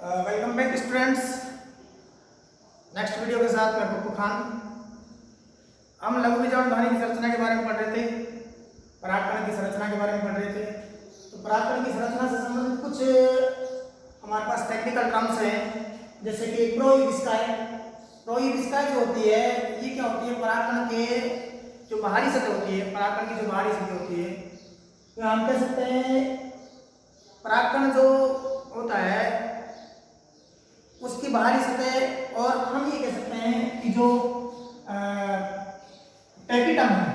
Welcome back students. Next video के साथ मैं पप्पू खान। हम लघु बीजाणु ध्वनि की संरचना के बारे में पढ़ रहे थे, परागकण की संरचना के बारे में पढ़ रहे थे। तो परागकण की संरचना से संबंधित कुछ हमारे पास टेक्निकल टर्म्स हैं, जैसे कि प्रोयूबिस्काय। प्रोयूबिस्काय जो होती है, ये क्या होती है? परागकण के जो बाहरी सतह होती है, परागकण की जो बाहरी सतह होती है, तो हम कह सकते हैं परागकण जो होता है उसकी बाहरी सतह, और हम ये कह सकते हैं कि जो टेपिटम है,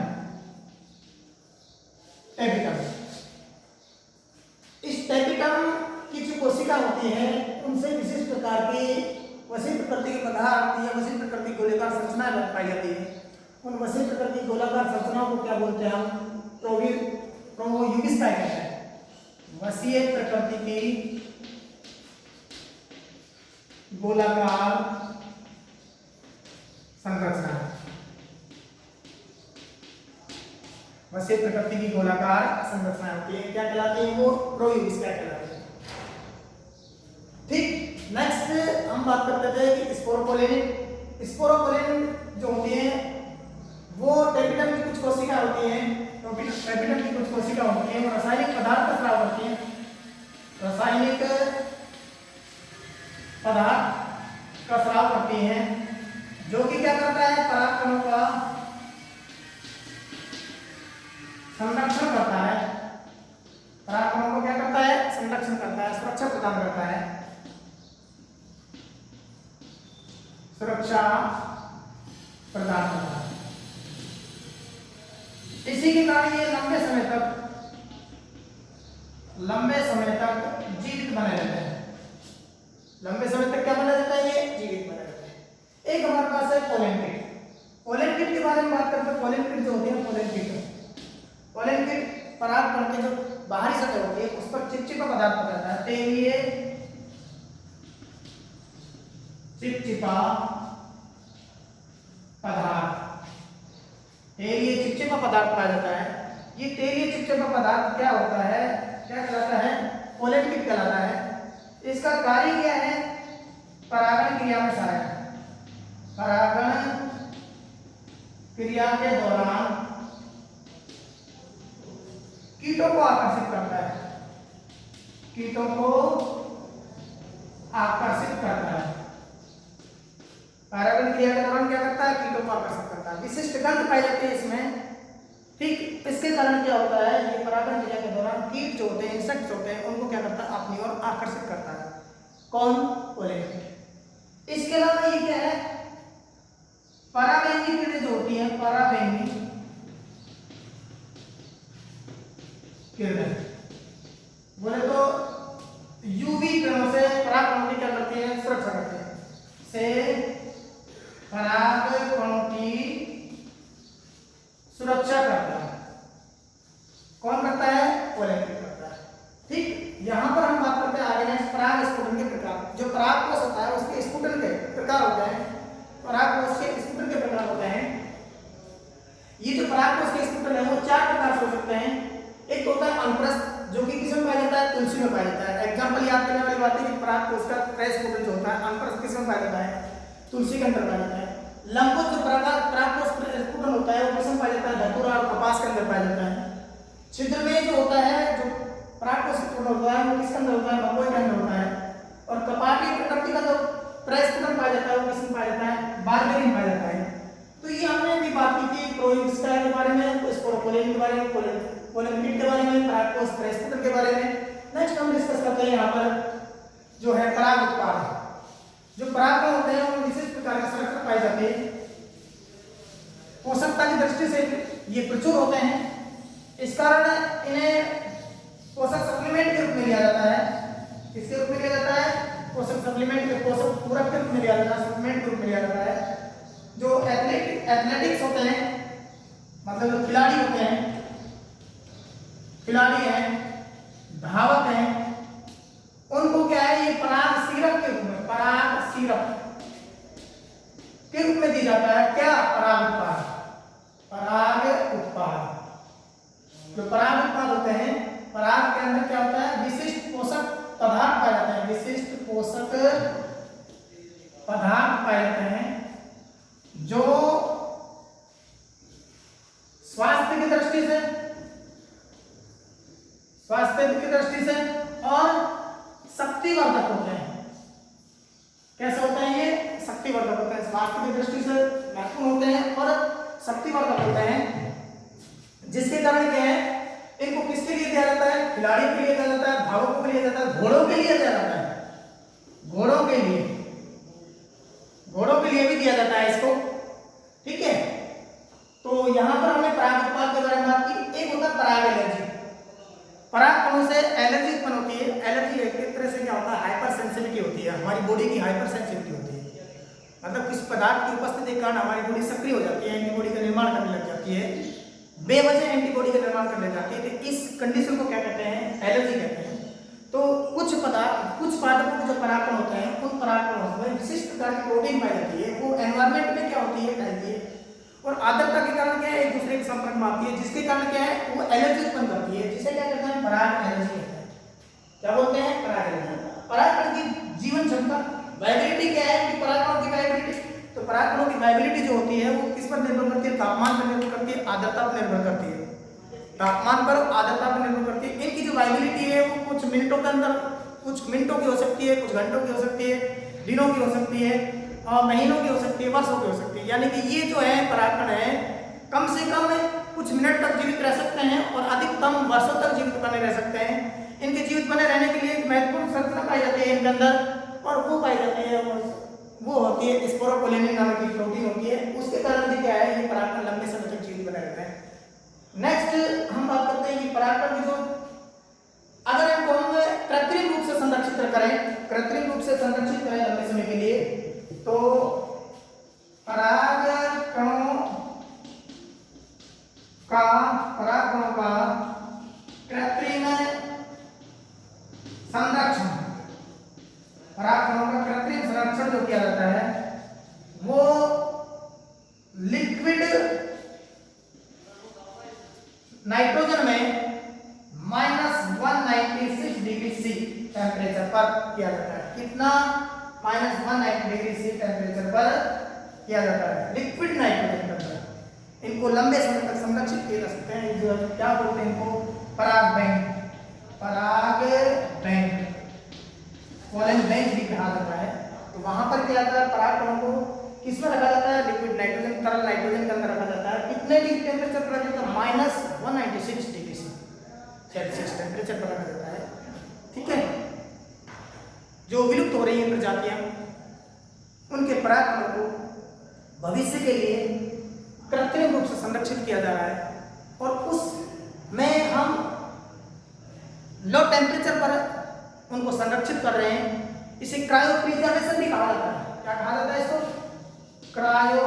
टेपिटम, इस टेपिटम की जो कोशिका होती है उनसे विशिष्ट प्रकार की वसीय प्रकृति के पदार्थ या वसीय प्रकृति की गोलाकार संरचना पाई जाती है। उन वसीय प्रकृति की गोलाकार संरचनाओं को क्या बोलते हैं? हम प्रोयूबिस्काय कहते हैं। वसीय प्रकृति की गोलाकार संरचना, वसीय प्रकृति की गोलाकार संरचना होती है, क्या कहलाती है? वो प्रोयूबिस्काय कहलाती है। ठीक, नेक्स्ट हम बात करते थे कि स्पोरोपोलिन। स्पोरोपोलिन जो होती है वो टेपिटम की कुछ कोशिका होती है, टेपिटम की कुछ कोशिका होती है, वो रासायनिक पदार्थ का स्राव करती है, रासायनिक पदार्थ का स्राव करती है, जो कि क्या करता है? परागकणों का संरक्षण करता है। परागकणों को क्या करता है? संरक्षण करता है, सुरक्षा प्रदान करता है, सुरक्षा प्रदान करता है। इसी के कारण ये लंबे समय तक जीवित बने रहते हैं। लंबे समय तक क्या बना रहता है? ये जीवित बना रहता है। एक हमारे पास है पोलन किट। पोलन किट के बारे में बात करते हैं। पोलन किट जो होती है, पोलन किट परागकण के जो बाहरी सतह होती है उस पर चिपचिपा पदार्थ पाया जाता है, तेलीय चिपचिपा पदार्थ, तेलीय चिपचिपा पदार्थ पाया जाता है। ये तेलीय चिपचिपा पदार्थ क्या होता है? क्या कहलाता है? पोलन किट कहलाता है। इसका कार्य क्या है? परागण क्रिया में सहायक, परागण क्रिया के दौरान कीटों को आकर्षित करता है, कीटों को आकर्षित करता है। परागण क्रिया के दौरान क्या करता है? कीटों को आकर्षित करता है। विशिष्ट गंध पाई जाती है इसमें। ठीक, इसके कारण क्या होता है? ये परागण क्रिया के दौरान कीट जो होते हैं, इंसेक्ट होते हैं, उनको क्या करता है? अपनी ओर आकर्षित करता है। कौन? Pollen kit. इसके अलावा ये क्या है? पराबैंगी किरणें जो होती हैं, पराबैंगी किरणें, बोले तो यूवी किरणों से परागकणों की क्या करती है? सुरक्षा करती है, से परागकणों की सुरक्षा करता है। कौन करता है? पोलन किट करता है। ठीक, यहां पर हम बात करते हैं आगे नेक्स्ट पराग स्फुटन के प्रकार। जो परागकोश होता है उसके स्फुटन के प्रकार होते हैं, परागकोश के स्फुटन के प्रकार होते हैं। ये जो परागकोश के स्फुटन है वो चार प्रकार से हो सकते हैं। एक होता है अनप्रस्थ, जो कि किस में पाया जाता है? तुलसी में पाया जाता है। एग्जांपल याद करने वाली बात है कि परागकोश का स्फुटन जो होता है अनप्रस्थ किस में पाया जाता है? तुलसी के अंदर पाया जाता है। लंबकोश जो परागकोश स्फुटन होता है वो किस में पाया जाता है? धतूरा और कपास के अंदर पाया जाता है। छिद्र में जो होता है, जो परागकोश स्फुटन होता है वो किसके अंदर होता है? मकोई के अंदर होता है। और कपाटी प्रकृति का जो प्रस्फुटन पाया जाता है वो किसमें पाया जाता है? बारबेरी में पाया जाता है। तो ये हमने अभी बात की थी प्रोयूबिस्काय के बारे में, स्पोरोपोलिन के बारे में, पोलन किट के बारे में, परागकोश प्रस्फुटन के बारे में। नेक्स्ट हम डिस्कस करते हैं यहाँ पर जो है पराग उत्पाद। जो परागकण होते हैं वो विशिष्ट प्रकार के संरक्षण पाए जाते हैं। पोषकता की दृष्टि से ये प्रचुर होते हैं, इस कारण इन्हें पोषक सप्लीमेंट के रूप में लिया जाता है। किसके रूप में लिया जाता है? पोषक सप्लीमेंट के, पोषक पूरक के रूप में लिया जाता है, सप्लीमेंट के रूप में लिया जाता है। जो एथलेटिक्स होते हैं, मतलब जो खिलाड़ी होते हैं, खिलाड़ी हैं, धावक हैं, उनको क्या है? ये पराग सीरप के रूप में, पराग सीरप के रूप में दी जाता है। क्या? पराग उत्पाद, पराग उत्पाद। जो पराग उत्पाद होते हैं, पराग के अंदर क्या होता है? विशिष्ट पोषक पदार्थ पाए जाते हैं, विशिष्ट पोषक पदार्थ पाए जाते हैं जो स्वास्थ्य की दृष्टि से और शक्तिवर्धक होते हैं। कैसे होते हैं ये? शक्तिवर्धक होते हैं, स्वास्थ्य की दृष्टि से महत्वपूर्ण होते हैं और शक्तिवर्धक होते हैं, जिसके कारण क्या है, इनको किसके लिए दिया जाता है? खिलाड़ी के लिए दिया जाता है, धावकों के लिए दिया जाता है, घोड़ों के लिए दिया जाता है, घोड़ों के लिए भी दिया जाता है इसको। ठीक है, तो यहां पर हमने पराग उत्पाद के बारे में बात की। एक होता है पराग एलर्जी। पराग कणों से एलर्जी उत्पन्न होती है। एलर्जी एक तरह से क्या होता है? हाइपर सेंसिटिविटी होती है, हमारी बॉडी की हाइपर सेंसिटिविटी होती है। मतलब किस पदार्थ की उपस्थिति के कारण हमारी बॉडी सक्रिय हो जाती है, एंटीबॉडी का निर्माण करने लग जाती है, बेवजह एंटीबॉडी का निर्माण करने जाती है। तो इस कंडीशन को क्या कहते हैं? एलर्जी कहते हैं। तो कुछ पादपों के जो परागकण होते हैं, उन परागकणों में विशिष्ट प्रकार की प्रोटीन पाई जाती है। वो एनवायरमेंट में क्या होती है? फैलती है और आर्द्रता के कारण क्या है? एक दूसरे के संपर्क में आती है, जिसके कारण क्या है? वो एलर्जी उत्पन्न करती है, जिसे क्या कहते हैं? पराग एलर्जी कहते हैं। क्या बोलते हैं? पराग एलर्जी। परागकण की जीवन क्षमता, वाइबिलिटी क्या है? कि परागकणों की वाइबिलिटी, तो परागकणों की वाइबिलिटी जो होती है वो किस पर निर्भर करती है? तापमान पर निर्भर करती है, आर्द्रता पर निर्भर करती है। तापमान पर, आर्द्रता पर निर्भर करती है। इनकी जो वाइबिलिटी है वो कुछ मिनटों के अंदर, कुछ मिनटों की हो सकती है, कुछ घंटों की हो सकती है, दिनों की हो सकती है, महीनों की हो सकती है, वर्षों की हो सकती है। यानी कि ये जो है परागकण है, कम से कम कुछ मिनट तक जीवित रह सकते हैं और अधिकतम वर्षों तक जीवित बने रह सकते हैं। इनके जीवित बने रहने के लिए एक महत्वपूर्ण संरचना पाई जाती है इनके अंदर, और वो पाई जाती है, वो होती है स्पोरोपोलिन नामक की प्रोटीन होती है। उसके कारण भी क्या है? ये परागकण लंबे समय तक जीवित बने रहते हैं। नेक्स्ट हम बात करते हैं कि परागकण की जो, अगर इनको हम कृत्रिम रूप से संरक्षित करें लंबे समय के लिए, तो परागकणों का कृत्रिम संरक्षण जो किया जाता है वो लिक्विड नाइट्रोजन में -196 डिग्री सी टेम्परेचर पर किया जाता है। कितना? -190 डिग्री सी टेम्परेचर पर किया जाता है लिक्विड नाइट्रोजन के अंदर। इनको लंबे समय तक संरक्षित किए जा सकते हैं। जो क्या बोलते हैं इनको? पराग बैंक पोलन बैंक भी कहा जाता है। तो वहां पर क्या होता है? परागकणों को किसमें रखा जाता है? लिक्विड नाइट्रोजन, तरल नाइट्रोजन के अंदर रखा जाता है। कितने डिग्री टेम्परेचर पर रखा जाता है? -196 डिग्री सेल्सियस टेम्परेचर पर रखा जाता है। ठीक है, जो विलुप्त हो रही है प्रजातियां, उनके परागकणों को भविष्य के लिए कृत्रिम रूप से संरक्षित किया जा रहा है और उसमें हम लो टेम्परेचर पर उनको संरक्षित कर रहे हैं। इसे क्रायो प्रिजर्वेशन भी कहा जाता है। क्या कहा जाता है इसको? Cryo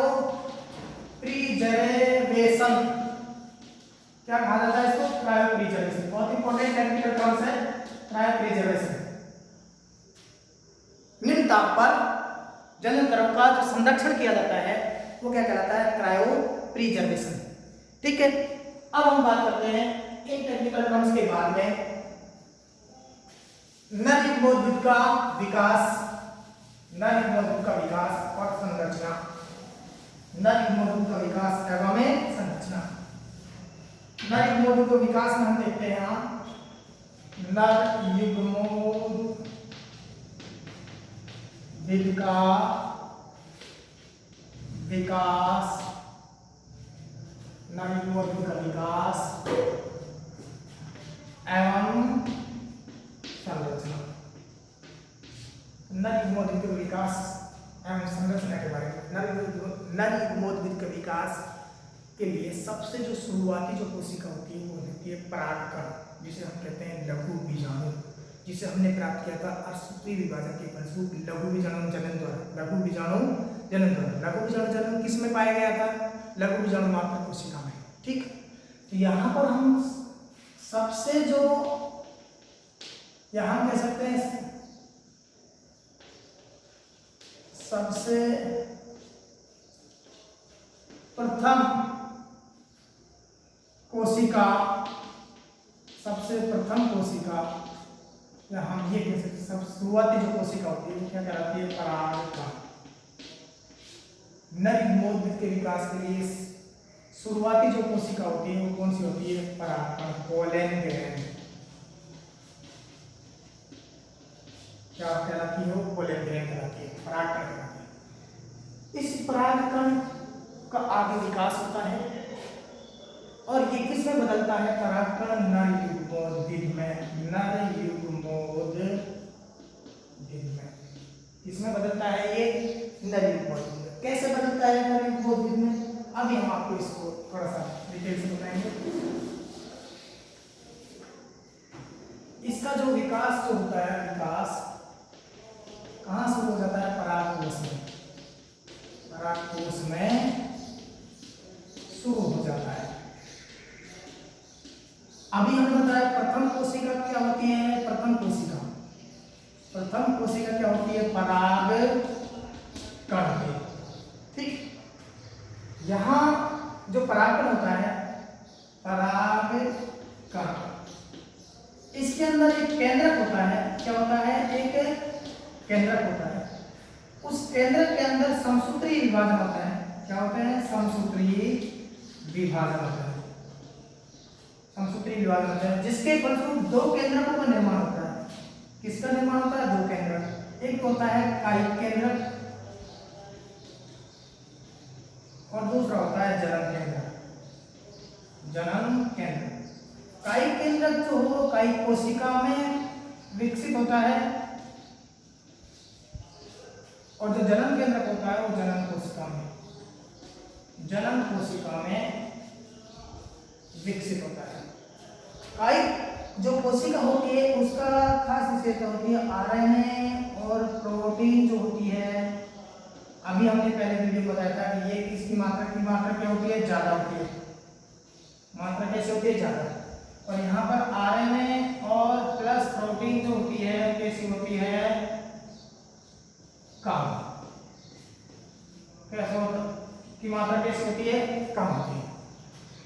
preservation. क्या कहा जाता है इसको? Cryo preservation. बहुत इंपॉर्टेंट टेक्निकल टर्म्स है क्रायो प्रिजर्वेशन। निम्न ताप पर जन्य द्रव का जो संरक्षण किया जाता है वो क्या कहलाता है? Cryo preservation. ठीक है, अब हम बात करते हैं इन टेक्निकल टर्म्स के बाद में नरयुग्मोद्भिद का विकास और संरचना। नरयुग्मोद्भिद का विकास एवं संरचना। नरयुग्मोद्भिद के विकास में हम देखते हैं नरयुग्मोद्भिद का विकास एवं संरचना। नरयुग्मोद्भिद के विकास एवं संरचना के बारे में। नरयुग्मोद्भिद के विकास के लिए सबसे जो शुरुआती जो कोशिका होती है वो होती है परागकण, जिसे हम कहते हैं लघु बीजाणु, जिसे हमने प्राप्त किया था अर्धसूत्री विभाजन के फलस्वरूप लघु बीजाणु जनन द्वारा। लघु बीजाणु जनन किस में पाया गया था? लघु बीजाणु मात्र कोशिका में। ठीक, तो यहाँ पर हम सबसे जो यहाँ कह सकते हैं सबसे प्रथम कोशिका या हम ये कह सकते हैं सब शुरुआती जो कोशिका होती है वो क्या कहलाती है? परागकण। नर युग्मोद्भिद के विकास के लिए शुरुआती जो कोशिका होती है वो कौन सी होती है? परागकण, पोलन ग्रैंड। क्या कहलाती है? वो पोलन ग्रैंड कहलाती है, परागकण कहलाती है। इस परागकण का आगे विकास होता है और ये किस में बदलता है? परागकण नर युग्मोद्भिद में। नर युग्मोद्भिद में किसमें बदलता है? ये नर युग्मोद्भिद में। कैसे बदलता है नर युग्मोद्भिद में? अभी हम आपको इसको थोड़ा सा डिटेल से बताएंगे। इसका जो विकास जो होता है, विकास कहाँ शुरू हो जाता है? परागकोश में। परागकोश में शुरू हो जाता है। अभी हमने बताया प्रथम कोशिका क्या होती है? प्रथम कोशिका क्या होती है? परागकण होती है। ठीक, यहाँ जो परागकण होता है, परागकण, इसके अंदर एक केंद्रक होता है। क्या होता है? एक केंद्रक होता है। उस केंद्रक के अंदर समसूत्री विभाजन होता है। क्या होता है? समसूत्री विभाजन होता है। समसूत्री विभाजन होता है जिसके फलस्वरूप दो केंद्रकों का निर्माण होता है। किसका निर्माण होता है? दो केंद्रक। एक होता है कायिक केंद्रक और दूसरा होता है जनन केंद्रक। जनन केंद्र, कायिक केंद्रक जो हो कायिक कोशिका में विकसित होता है और जो जनन केंद्रक होता है वो जनन कोशिका में विकसित होता है। कायिक जो कोशिका होती है उसका खास विशेषता होती है आरएनए और प्रोटीन जो होती है। अभी हमने पहले वीडियो बताया था कि ये किसकी मात्रा क्या होती है? ज्यादा होती है। मात्रा कैसे होती है? ज्यादा। और यहाँ पर आरएनए और प्लस प्रोटीन जो होती है कैसी होती है? कम। कैसे होता की मात्रा कैसे होती है? कम होती है।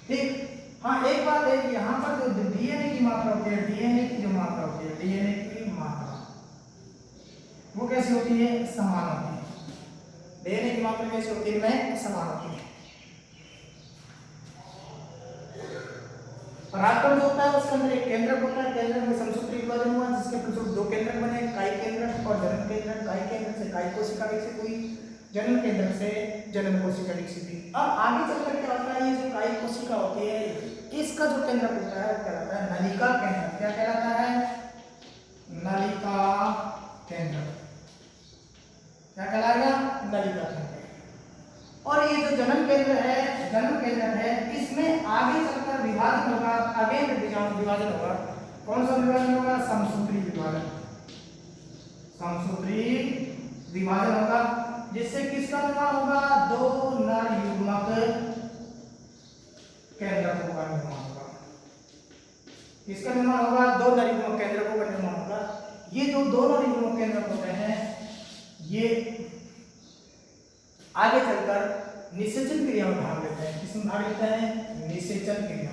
ठीक, हाँ एक बात है कि यहाँ पर जो डीएनए की मात्रा होती है, डीएनए की जो मात्रा होती है, डीएनए की मात्रा वो कैसी होती है? समान होती है। डीएनए की मात्रा कैसी होती है? में समान होती है। परागकण जो होता है उसके अंदर एक केंद्रक होता है। केंद्रक में समसूत्री विभाजन हुआ जिसके फलस्वरूप दो केंद्रक बने, कायिक केंद्रक और जनन केंद्रक। कायिक केंद्रक से कायिक कोशिका विकसित हुई, जनन केंद्रक से जनन कोशिका विकसित हुई। अब आगे चलकर क्या होता है? ये जो कायिक कोशिका होती है इसका जो केंद्रक होता है वो कहलाता है नलिका केंद्रक। क्या कहलाता है? नलिका केंद्रक। क्या कहलाएगा? नलिका केंद्रक। और ये जो जनन केंद्र है इसमें आगे चलकर विभाजन होगा, आगे विभाजन होगा। कौन सा विभाजन होगा? समसूत्री विभाजन। समसूत्री विभाजन होगा जिससे किसका निर्माण होगा? दो नर युग्मक केंद्रकों का निर्माण होगा। किसका निर्माण होगा? दो नर युग्मक केंद्रकों का निर्माण होगा। ये जो दो नर युग्मक केंद्रक होते हैं ये आगे चलकर निषेचन क्रिया में भाग लेते हैं। किसमें भाग लेते हैं? निषेचन क्रिया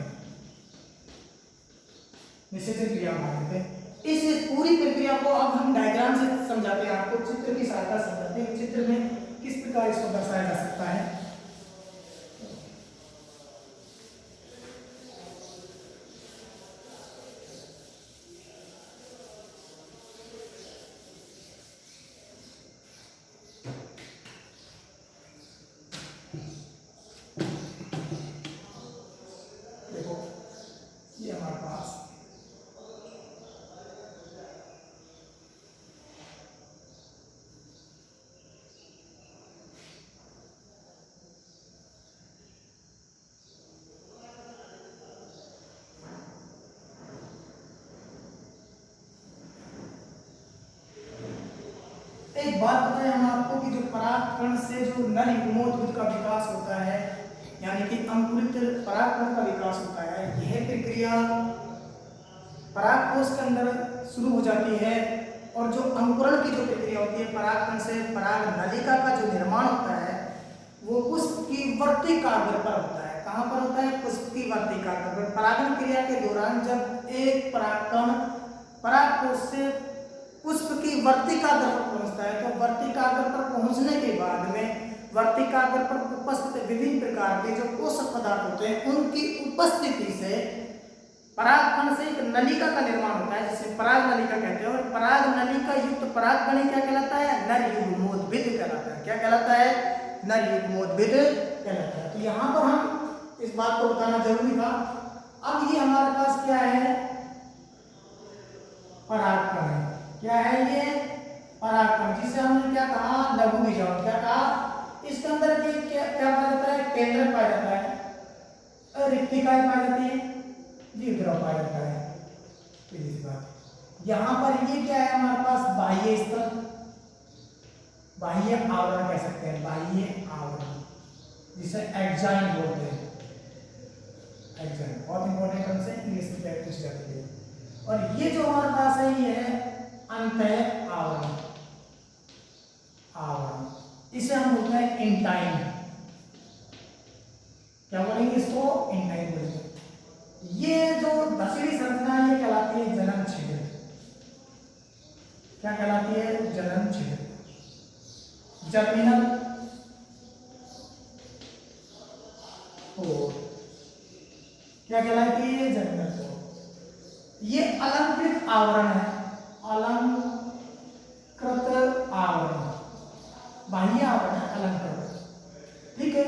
में भाग लेते हैं। इस पूरी प्रक्रिया को अब हम डायग्राम से समझाते हैं, आपको चित्र की सहायता से समझाते हैं। चित्र में किस प्रकार इसको दर्शाया जा सकता है। देखो ये हमारे पास एक बात बताएं हम आपको कि जो परागकण से जो नर युग्मोद्भिद का विकास होता है यानी कि अंकुरित परागकण का विकास होता है, यह प्रक्रिया परागकोश के अंदर शुरू हो जाती है। और जो अंकुरण की जो प्रक्रिया होती है परागकण से पराग नलिका का जो निर्माण होता है वो पुष्प की वर्तिकाग्र पर होता है। कहाँ पर होता है? पुष्प की वर्तिकाग्र पर। परागण क्रिया के दौरान जब एक परागकण परागकोश से वर्तिकाग्र पर पहुंचता है। तो वर्तिकाग्र पर पहुंचने के बाद में वर्तिकाग्र पर उपस्थित विभिन्न प्रकार के जो पोषक पदार्थ होते हैं उनकी उपस्थिति से परागकण से एक नलिका का निर्माण होता है, जिसे पराग नलिका कहते हैं। और पराग नलिका युक्त परागकण क्या कहलाता है? नर युग्मोद्भिद कहलाता है। क्या कहलाता है? नर युग्मोद्भिद कहलाता है। तो यहाँ पर हम इस बात को बताना जरूरी था। अब ये हमारे पास क्या है? परागकण है। क्या है ये? परागकण, जिसे हमने क्या कहा? लघु बीजाणु। क्या कहा? इसके अंदर ये क्या पाया जाता है? केंद्रक पाया जाता है, रिक्तिकाएं पाई जाती है, द्विध्रुव पाया जाता है। इस बात यहाँ पर ये क्या है हमारे पास? बाह्य स्तर, बाह्य आवरण कह सकते हैं, बाह्य आवरण, जिसे एक्साइन बोलते हैं। एक्साइन बहुत इंपॉर्टेंट टर्म से इंग्लिश की प्रैक्टिस जाती है। और ये जो हमारे पास है ये है अंतः आवरण। आवरण इसे हम बोलते हैं इंटाइन। क्या बोलेंगे इसको? इंटाइन बोलेंगे। ये जो दसवीं संरचना ये कहलाती है जनन छिद्र। क्या कहलाती है? जनन छिद्र। जर्मिनल पोर। क्या कहलाती है? जर्मिनल पोर। ये अलंकृत आवरण है, अलंकृत आवरण, बाह्य आवरण है, अलंकृत। ठीक है।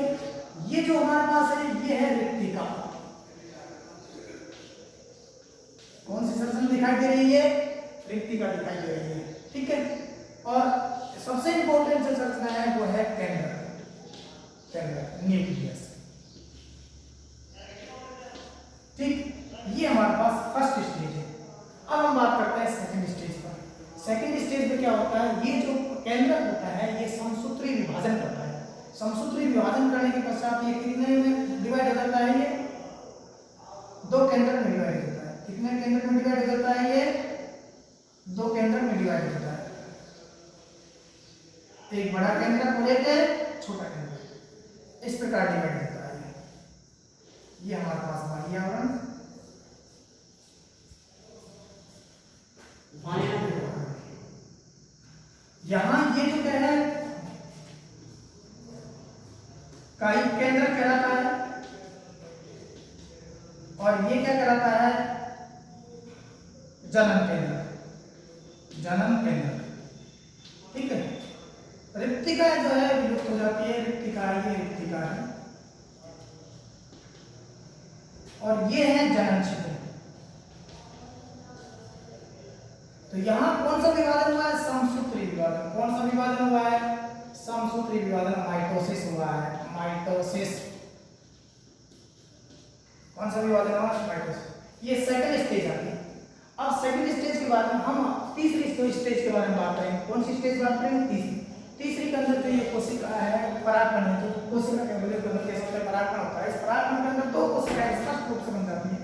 ये जो हमारे पास है ये है रिक्तिका। कौन सी संरचना दिखाई दे रही है? रिक्तिका दिखाई दे रही है। ठीक है। और सबसे इंपॉर्टेंट जो संरचना है वो है केंद्रक, केंद्रक, न्यूक्लियस। ठीक, ये हमारे पास फर्स्ट स्टेज है। अब हम बात करते हैं सेकंड स्टेज पर। सेकंड स्टेज में क्या होता है? ये जो केंद्रक होता है ये समसूत्री विभाजन करता है। समसूत्री विभाजन करने के पश्चात ये कितने में डिवाइड हो जाता है? ये दो केंद्रक में डिवाइड हो जाता है। कितने केंद्रक में डिवाइड हो जाता है? ये दो केंद्रक में डिवाइड हो जाता है। एक बड़ा केंद्रक और एक छोटा केंद्रक, इस प्रकार डिवाइड होता है। ये हमारे पास बाह्य आवरण, यहां ये जो कह रहे हैं कायिक केंद्र कहलाता है और ये क्या कहलाता है? जनन केंद्र, जनन केंद्र। ठीक है। रिक्तिका जो है विलुप्त हो जाती है। रिक्तिका, ये रिक्तिका है और ये है जनन छिद्र। तो यहां कौन सा विभाजन हुआ है? समसूत्री विभाजन। कौन सा विभाजन हुआ है? समसूत्री विभाजन, माइटोसिस हुआ है। माइटोसिस, कौन सा विभाजन हुआ? माइटोसिस। ये सेकंड स्टेज आ गई। अब सेकंड स्टेज के बाद हम तीसरी स्टेज के बारे में बात करेंगे। कौन सी स्टेज बात करेंगे? तीसरी। तीसरी के अंदर जो ये कोशिका है, परागकण है, जो कोशिका के बोले तो कैसे होता है? परागकण होता है। इस परागकण के अंदर दो कोशिकाएं स्पष्ट रूप से बन जाती है।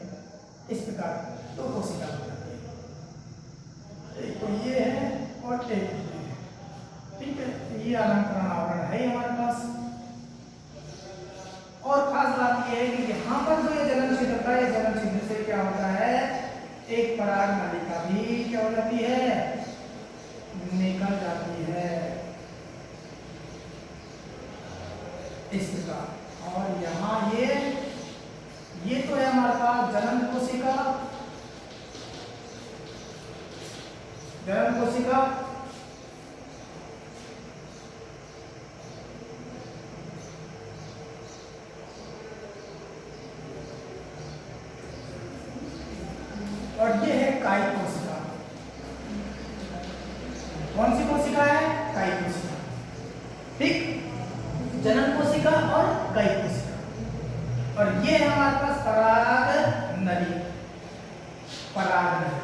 इस प्रकार दो कोशिका बन जाती है, एक तो ये है और एक ये है। ठीक है। ये अलंकरण आवरण है हमारे पास। और खास बात यह है कि यहाँ पर जो ये जनन छिद्र होता है, जनन छिद्र से क्या होता है? एक पराग नलिका भी क्या हो जाती है? निकल जाती है, इस प्रकार। और यहाँ ये तो है हमारे पास जनन कोशिका, जनन कोशिका। और ये है कायिक कोशिका। कौन सी कोशिका है? कायिक कोशिका। ठीक, जनन कोशिका और कायिक कोशिका। और ये है हमारे पास पराग नली, पराग नली।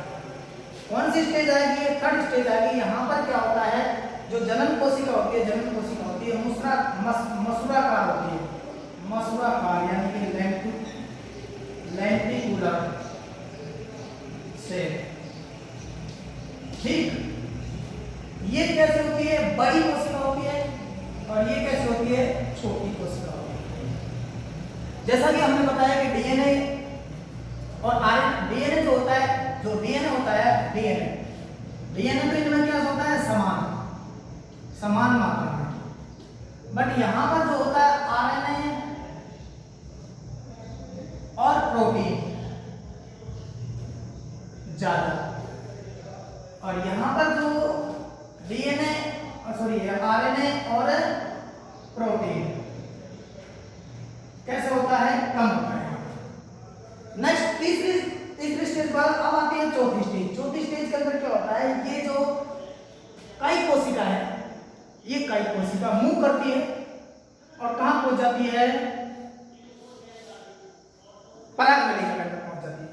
कौन सी स्टेज आएगी? ये थर्ड स्टेज आएगी। यहाँ पर क्या होता है? जो जनन कोशिका होती है, जनन कोशिका होती है मसूराकार होती है। मसूराकार यानी कि लेंटिकुलर से। ठीक, ये कैसे होती है? बड़ी कोशिका होती है। और ये कैसे होती है? छोटी कोशिका होती है। जैसा कि हमने बताया कि डीएनए और आरएनए, डीएनए जो होता है, डीएनए तो इनमें क्या होता है? समान मात्रा में, बट यहाँ पर जो होता है आरएनए और प्रोटीन ज्यादा, और यहाँ पर जो डीएनए आरएनए और प्रोटीन कैसे होता है, कम होता है। नेक्स्ट तीसरी स्टेज पर अब आती है चौथी स्टेज के अंदर क्या होता है, ये जो काई कोशिका है, ये काई कोशिका मूव करती है और कहां पहुंच जाती है, परागनलिका के अंदर पहुंच जाती है।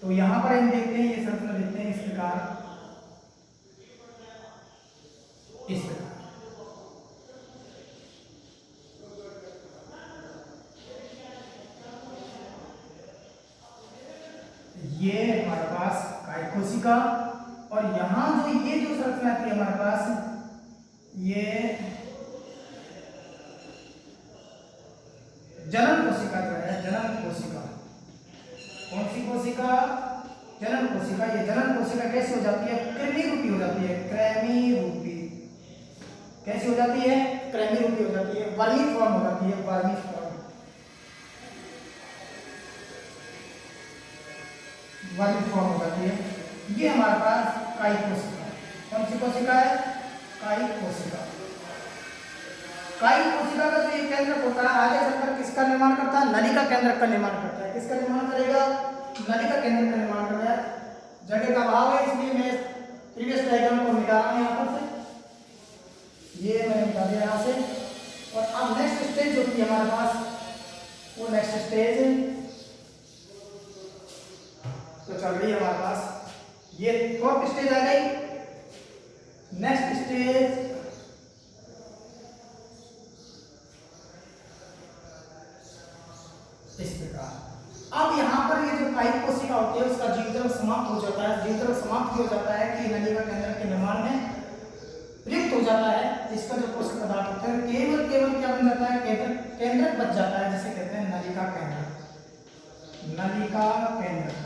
तो यहां पर हम देखते हैं, ये संरचना देखते हैं इस प्रकार ये हमारे पास काई कोशिका, और यहाँ जो ये जो संरचना आती है हमारे पास, ये जनन कोशिका जो है, जनन कोशिका, कौन सी कोशिका, जनन कोशिका। ये जनन कोशिका कैसे हो जाती है, कृमि रूपी हो जाती है, कृमि रूपी कैसी हो जाती है, कृमि रूपी हो जाती है, वर्मी फॉर्म हो जाती है, वर्मी फॉर्म, वर्मी फॉर्म हो जाती है। ये हमारे पास काई कोशिका, कौन सी कोशिका है, काई कोशिका। काई कोशिका का जो ये केंद्रक होता है, आगे चलकर किसका निर्माण करता है, नलिका केंद्रक का निर्माण करता है। किसका निर्माण करेगा, नलिका केंद्रक का निर्माण करेगा। जगह का अभाव है इसलिए मैं प्रीवियस डायग्राम को मिटा रहा हूं यहाँ पर से, ये मैंने मिटा दिया यहाँ से। और अब नेक्स्ट स्टेज जो थी हमारे पास, वो नेक्स्ट स्टेज तो चल रही है हमारे पास, ये फोर्थ स्टेज आ गई। नेक्स्ट स्टेज इस प्रकार। अब यहाँ पर ये जो काई कोशिका होती है उसका जीवचक्र समाप्त हो जाता है, जीवचक्र समाप्त हो जाता है कि नलिका केंद्रक के निर्माण में प्रयुक्त हो जाता है। इसका जो पोषक पदार्थ होते हैं केवल क्या बन जाता है, केंद्रक बच जाता है, जिसे कहते हैं नलिका केंद्रक, नलिका केंद्रक,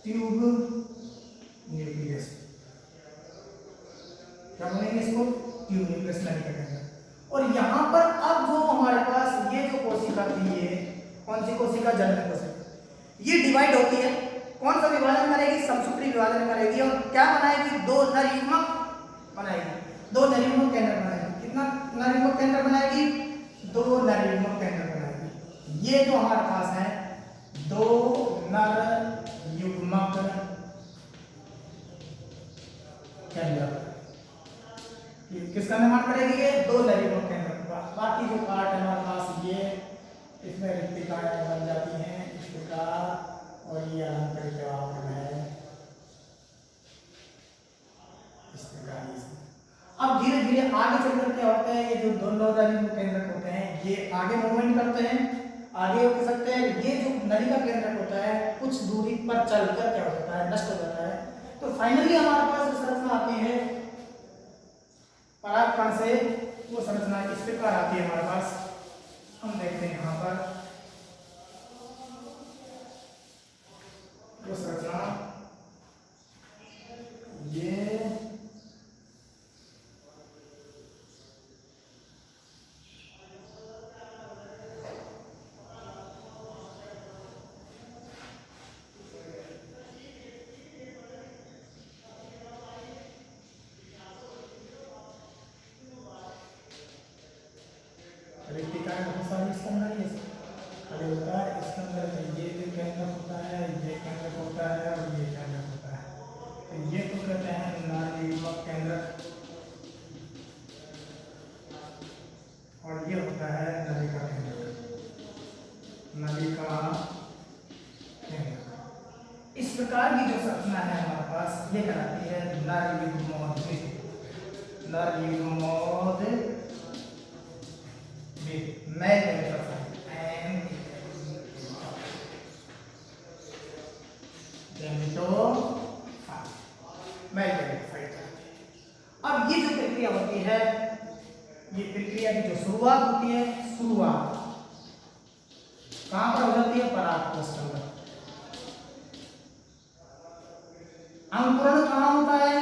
ट्यूब न्यूक्लियस, क्या बोलेंगे इसको, ट्यूब न्यूक्लियस, नलिका केंद्रक। और यहाँ पर अब जो हमारे पास ये जो कोशिका थी, ये कौन सी कोशिका, जनन कोशिका, ये डिवाइड होती है। कौन सा विभाजन करेगी, समसूत्री विभाजन करेगी, और क्या बनाएगी, दो नर युग्मक बनाएगी, दो नर युग्मक केंद्र बनाएगी। कितना नर युग्मक केंद्र बनाएगी, दो नर युग्मक केंद्र बनाएगी। ये जो हमारे पास है दो नर युग्मक केंद्र, किसका निर्माण करेगी, ये दो नर युग्मक केंद्र का। बाकी जो पार्ट है हमारे पास, ये इसमें रिक्तिकाएं बन जाती हैं इस प्रकार, और ये अलंकृत जवाब है इस प्रकार। अब धीरे धीरे आगे चलकर क्या होता है, ये जो दोनों नर युग्मक केंद्रक होते हैं ये आगे मूवमेंट करते हैं, आगे हो सकते हैं। ये जो नलिका केंद्रक होता है कुछ दूरी पर चलकर क्या हो जाता है, नष्ट हो जाता है। तो फाइनली हमारे पास जो संरचना आती है परागकण से, वो संरचना इस प्रकार आती है हमारे पास। हम देखते हैं यहाँ पर वो संरचना, ये रिक्तिकाएं बहुत सारी इसके अंदर ही खाली होता है। इसके अंदर ये जो केंद्रक होता है, ये केंद्रक होता है, और ये केंद्रक होता है। तो ये तो कहते हैं नर युग्मक केंद्रक, और ये होता है नलिका केंद्रक, नलिका केंद्रक। इस प्रकार की जो संरचना है हमारे पास, ये कहलाती है नर युग्मोद्भिद, नर युग्मोद्भिद, मैं अब ये जो प्रक्रिया होती है, ये प्रक्रिया की जो शुरुआत होती है, शुरुआत कहां पर हो जाती है, परागकोश के अंदर। अंकुरण कहां होता है,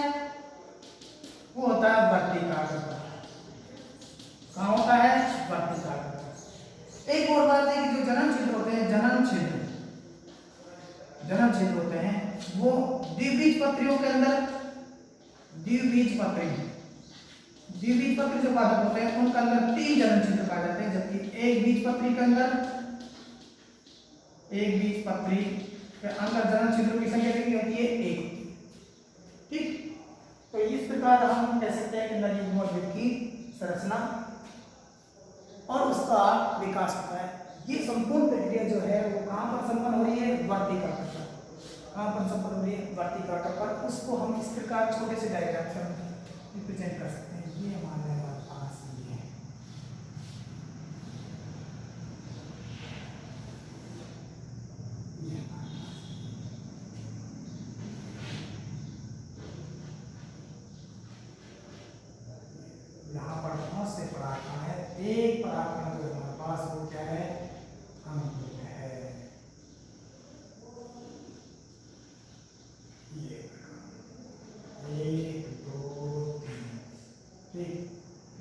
वो द्विबीजपत्रियों के अंदर द्विबीजपत्री जो पादप होते हैं उनके अंदर 3 जनन छिद्र पाए जाते हैं, जबकि एक बीजपत्री के अंदर जनन छिद्रों की संख्या कितनी होती है? 1 होती है। ठीक, तो इस प्रकार हम कह सकते हैं कि नर युग्म उद्भिद की संरचना और उसका विकास होता है। ये संपूर्ण प्रक्रिया जो है वो कहाँ पर संपन्न हो रही है? वर्तिका पर। कहाँ पर संपन्न हो रही है? वर्तिका पर। उसको हम इस प्रकार छोटे से डायग्राम से रिप्रेजेंट कर सकते हैं। ये हमारे पास ये है, यहाँ पर बहुत से परागकण है। एक परागकण जो हमारे पास वो क्या है? अंकुरित है। ये 1 2 3, ठीक,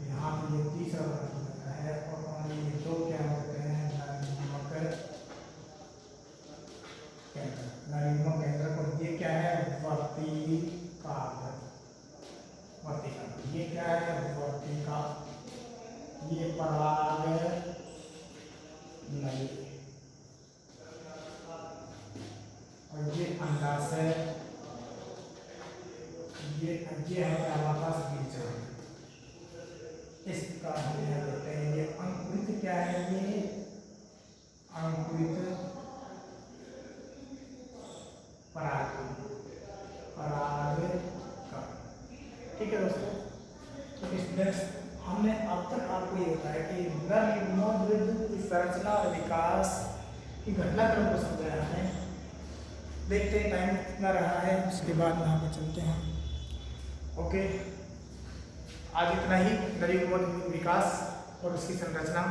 यहाँ पे ये तीसरा होता है और ये 2 क्या होते हैं? नरयुग्मक केंद्र। और ये क्या है? वर्तिका। ये क्या है? वर्तिका। ये पराग नली और ये अंडाशय। ये है हमारे पास बीजाणु। इस प्रकार हम यहाँ देखते हैं। ये अंकुरित क्या है? ये अंकुरित परागकण। ठीक है दोस्तों, तो स्टूडेंट्स हमने अब तक आपको ये बताया कि नर युग्मोद्भिद की संरचना और विकास की घटनाक्रम को समझाया है। देखते हैं टाइम कितना रहा है, उसके बाद यहाँ पर चलते हैं। ओके, आज इतना ही नर युग्मोद्भिद विकास और उसकी संरचना।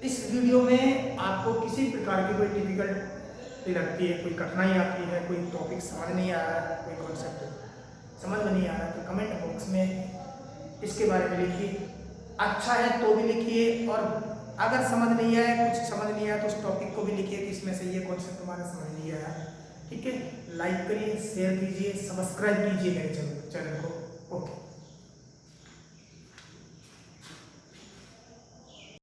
इस वीडियो में आपको किसी प्रकार की कोई डिफिकल्टी लगती है, कोई कठिनाई आती है, कोई टॉपिक समझ नहीं आ रहा है, कोई कॉन्सेप्ट समझ में नहीं आ रहा, तो कमेंट बॉक्स में इसके बारे में लिखिए। अच्छा है तो भी लिखिए, और अगर समझ नहीं आया, कुछ समझ नहीं आया, तो उस टॉपिक को भी लिखिए कि इसमें से ये कॉन्सेप्ट हमारा समझ नहीं आया। ठीक है, लाइक करिए, शेयर कीजिए, सब्सक्राइब कीजिए मेरे चैनल को। ओके।